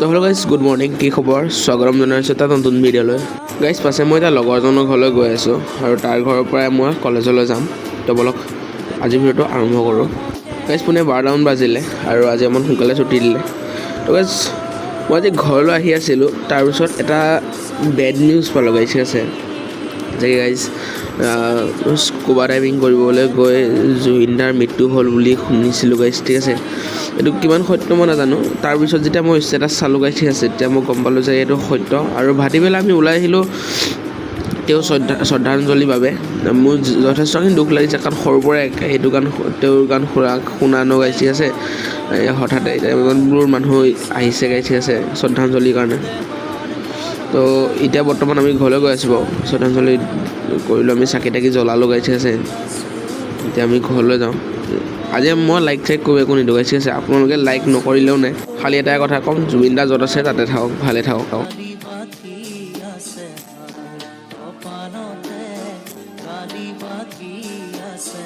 তো hello' guys good morning কি খবৰ স্বাগতম জনাইছোঁ এটা নতুন ভিডিঅ'লৈ গাইজ পাছে মই এতিয়া লগৰজনৰ ঘৰলৈ গৈ আছোঁ আৰু তাৰ ঘৰৰ পৰাই মই কলেজলৈ যাম তো বলক আজি ভিডিঅ'টো আৰম্ভ কৰোঁ গাইজ পোনে 12মান বাজিলে আৰু আজি অকণমান সোনকালে ছুটি দিলে তো গাইজ মই আজি ঘৰলৈ আহি আছিলোঁ তাৰপিছত এটা বেড নিউজ পালোঁ গাইজ ঠিক আছে যে গাইজ স্কুবা ডাইভিং কৰিবলৈ গৈ জুবিনদাৰ মৃত্যু হ'ল বুলি শুনিছিলোঁ গাইজ ঠিক আছে এইটো কিমান সত্য মই নাজানো তাৰপিছত যেতিয়া মই ষ্টেটাছ চালোঁ গাইজ ঠিক আছে তেতিয়া মই গম পালোঁ যে এইটো সত্য আৰু ভাটিবেলা আমি ওলাই আহিলোঁ তেওঁ শ্ৰদ্ধাঞ্জলিৰ বাবে মোৰ যথেষ্টখিনি দুখ লাগিছে কাৰণ সৰুৰ পৰাই সেইটো গান তেওঁৰ গান শুনা গাইজ ঠিক আছে হঠাৎ ইমানবোৰ মানুহ আহিছে গাইজ ঠিক আছে শ্ৰদ্ধাঞ্জলিৰ কাৰণে তো এতিয়া বৰ্তমান আমি ঘৰলৈ গৈ আছোঁ বাৰু শ্ৰদ্ধাঞ্জলি কৰিলোঁ আমি চাকি তাকি জ্বলালোঁ গাইজ ঠিক আছে এতিয়া আমি ঘৰলৈ যাওঁ আজি মই লাইক চাইক কৰিব একো নিদিওঁ ঠিক আছে আপোনালোকে লাইক নকৰিলেও নাই খালি এটাই কথা ক'ম জুবিন দা য'ত আছে তাতে থাকক ভালে থাকক আৰু গালি বাকি আছে